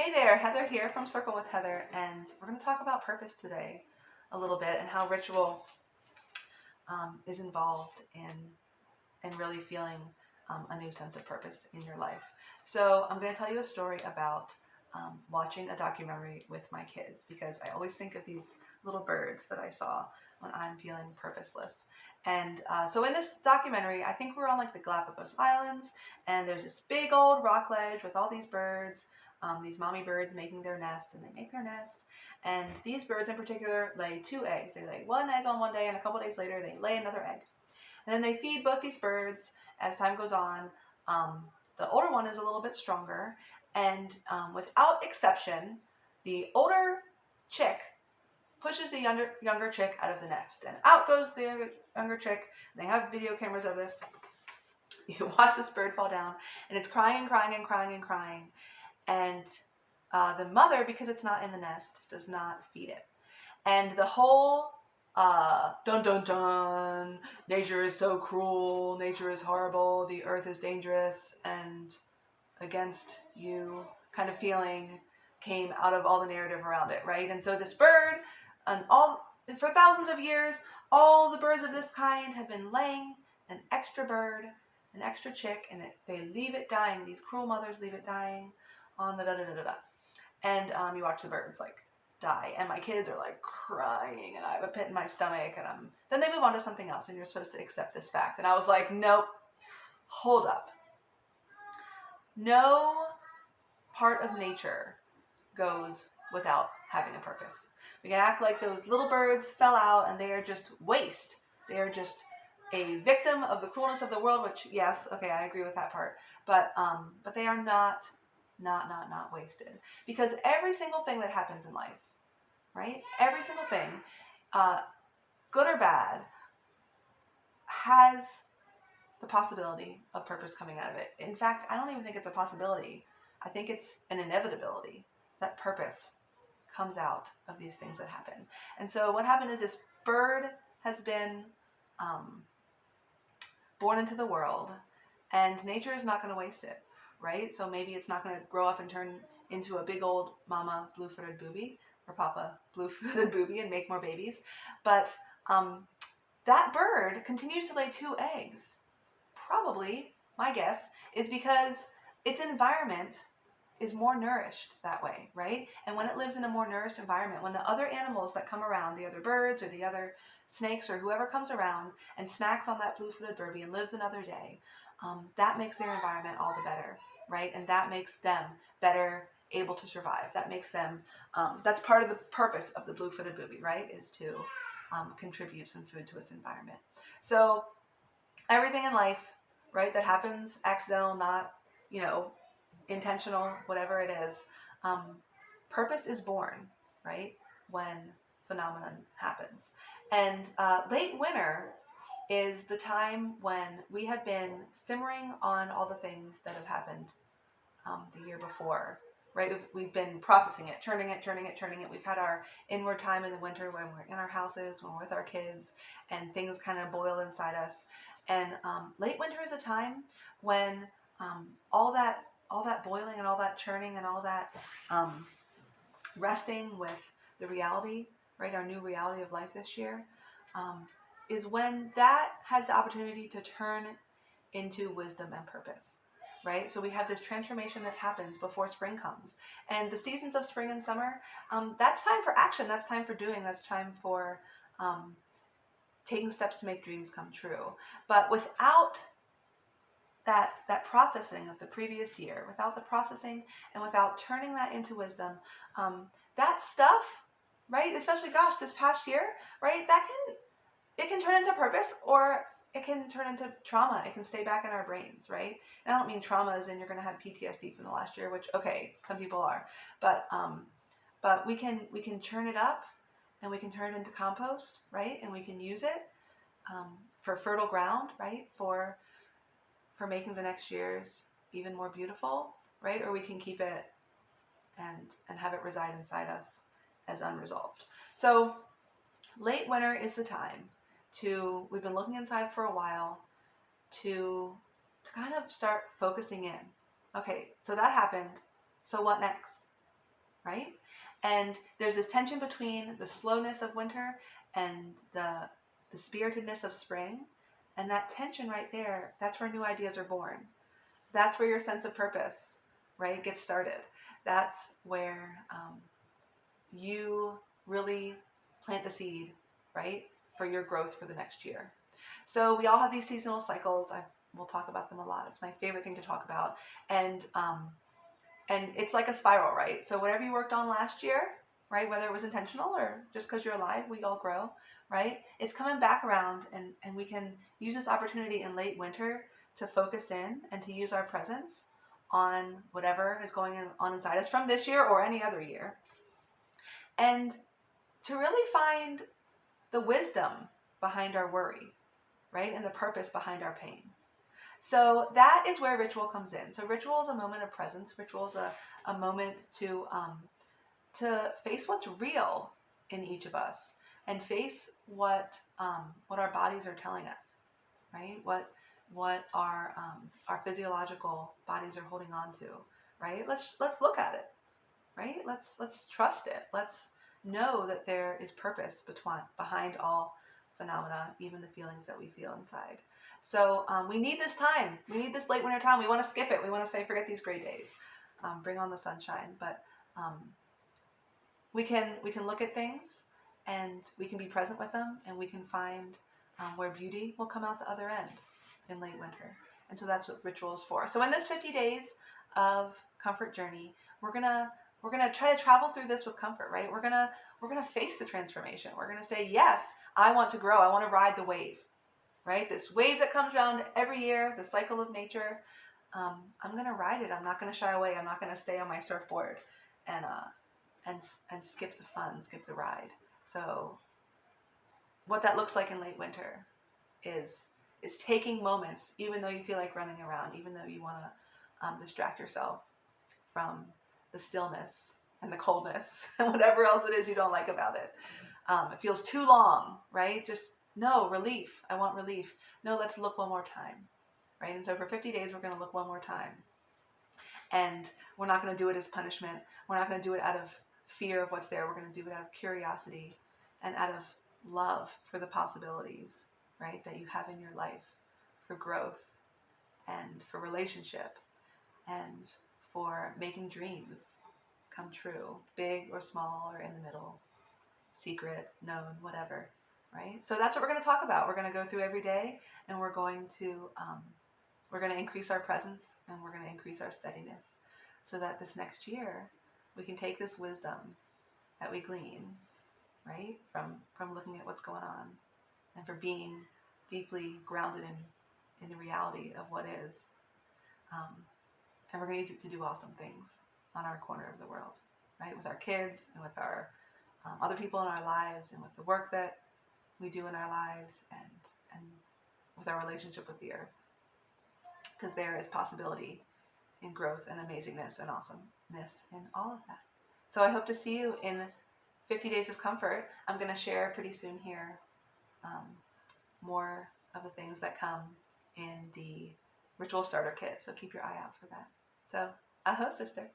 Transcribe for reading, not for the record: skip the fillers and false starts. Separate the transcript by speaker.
Speaker 1: Hey there, Heather here from Circle with Heather, and we're going to talk about purpose today a little bit and how ritual is involved in really feeling a new sense of purpose in your life. So I'm going to tell you a story about watching a documentary with my kids because I always think of these little birds that I saw when I'm feeling purposeless. And so in this documentary, I think we're on like the Galapagos Islands, and there's this big old rock ledge with all these birds, these mommy birds making their nest, and they make their nest. And these birds in particular lay two eggs. They lay one egg on one day, and a couple days later, they lay another egg. And then they feed both these birds as time goes on. Um, the older one is a little bit stronger, and without exception, the older chick pushes the younger chick out of the nest, and out goes the younger chick. They have video cameras of this. You watch this bird fall down, and it's crying and crying and crying and crying. And the mother, because it's not in the nest, does not feed it. And the whole dun dun dun, nature is so cruel, nature is horrible, the earth is dangerous and against you kind of feeling came out of all the narrative around it, right? And so this bird, and for thousands of years, all the birds of this kind have been laying an extra bird, an extra chick, and they leave it dying. These cruel mothers leave it dying on the da da da da da. And you watch the birds like die, and my kids are like crying, and I have a pit in my stomach, and then they move on to something else, and you're supposed to accept this fact. And I was like, nope, hold up. No part of nature goes without having a purpose. We can act like those little birds fell out and they are just waste. They are just a victim of the cruelness of the world, which, yes, okay, I agree with that part. But they are not wasted. Because every single thing that happens in life, right? Every single thing, good or bad, has the possibility of purpose coming out of it. In fact, I don't even think it's a possibility. I think it's an inevitability that purpose comes out of these things that happen. And so what happened is this bird has been born into the world, and nature is not going to waste it, right? So maybe it's not going to grow up and turn into a big old mama blue-footed booby or papa blue-footed booby and make more babies. But that bird continues to lay two eggs. Probably, my guess, is because its environment is more nourished that way, right? And when it lives in a more nourished environment, when the other animals that come around, the other birds or the other snakes or whoever comes around and snacks on that blue-footed booby and lives another day, that makes their environment all the better, right? And that makes them better able to survive. That makes them, that's part of the purpose of the blue-footed booby, right? Is to contribute some food to its environment. So everything in life, right, that happens, accidental, not, intentional, whatever it is, purpose is born, right, when phenomenon happens. And late winter is the time when we have been simmering on all the things that have happened the year before, right? We've been processing it, turning it. We've had our inward time in the winter when we're in our houses, when we're with our kids, and things kind of boil inside us. And late winter is a time when all that boiling and all that churning and all that resting with the reality, right, our new reality of life this year, is when that has the opportunity to turn into wisdom and purpose, right? So we have this transformation that happens before spring comes. And the seasons of spring and summer, that's time for action, that's time for doing, that's time for taking steps to make dreams come true. But without that processing of the previous year, without the processing and without turning that into wisdom, that stuff, right, especially, gosh, this past year, right, it can turn into purpose, or it can turn into trauma. It can stay back in our brains, right? And I don't mean trauma as in you're going to have PTSD from the last year, which, okay, some people are, but we can churn it up, and we can turn it into compost, right? And we can use it for fertile ground, right? For making the next years even more beautiful, right? Or we can keep it and have it reside inside us as unresolved. So late winter is the time we've been looking inside for a while, to kind of start focusing in. Okay, so that happened. So what next? right? And there's this tension between the slowness of winter and the spiritedness of spring. And that tension right there, that's where new ideas are born. That's where your sense of purpose, right, gets started. That's where you really plant the seed, right, for your growth for the next year. So we all have these seasonal cycles. We'll talk about them a lot. It's my favorite thing to talk about. And it's like a spiral, right? So whatever you worked on last year, right, whether it was intentional or just because you're alive, we all grow, right? It's coming back around, and we can use this opportunity in late winter to focus in and to use our presence on whatever is going on inside us from this year or any other year, and to really find the wisdom behind our worry, right, and the purpose behind our pain. So that is where ritual comes in. So ritual is a moment of presence. Ritual is a moment to face what's real in each of us and face what our bodies are telling us, right? What our physiological bodies are holding on to, right? Let's look at it, right? Let's trust it. Let's know that there is purpose behind all phenomena, even the feelings that we feel inside. So we need this time. We need this late winter time. We want to skip it. We want to say, forget these gray days. Bring on the sunshine. But we can look at things, and we can be present with them, and we can find where beauty will come out the other end in late winter. And so that's what ritual is for. So in this 50 days of comfort journey, we're gonna try to travel through this with comfort, right? We're gonna face the transformation. We're gonna say, yes, I want to grow. I want to ride the wave, right? This wave that comes around every year, the cycle of nature. I'm gonna ride it. I'm not gonna shy away. I'm not gonna stay on my surfboard and skip the fun, skip the ride. So what that looks like in late winter is taking moments, even though you feel like running around, even though you want to distract yourself from the stillness and the coldness and whatever else it is you don't like about it. It feels too long, right? Just, no, relief. I want relief. No, let's look one more time, right? And so for 50 days, we're going to look one more time. And we're not going to do it as punishment. We're not going to do it out of fear of what's there. We're going to do it out of curiosity and out of love for the possibilities, right, that you have in your life, for growth and for relationship and for making dreams come true, big or small or in the middle, secret, known, whatever, right? So that's what we're going to talk about. We're going to go through every day, and we're going to increase our presence, and we're going to increase our steadiness, so that this next year we can take this wisdom that we glean, right, from looking at what's going on, and for being deeply grounded in the reality of what is. And we're going to use it to do awesome things on our corner of the world, right, with our kids and with our other people in our lives, and with the work that we do in our lives, and with our relationship with the earth. Because there is possibility in growth and amazingness and awesomeness in all of that. So I hope to see you in 50 Days of Comfort. I'm going to share pretty soon here more of the things that come in the Ritual Starter Kit. So keep your eye out for that. So, aho, sister.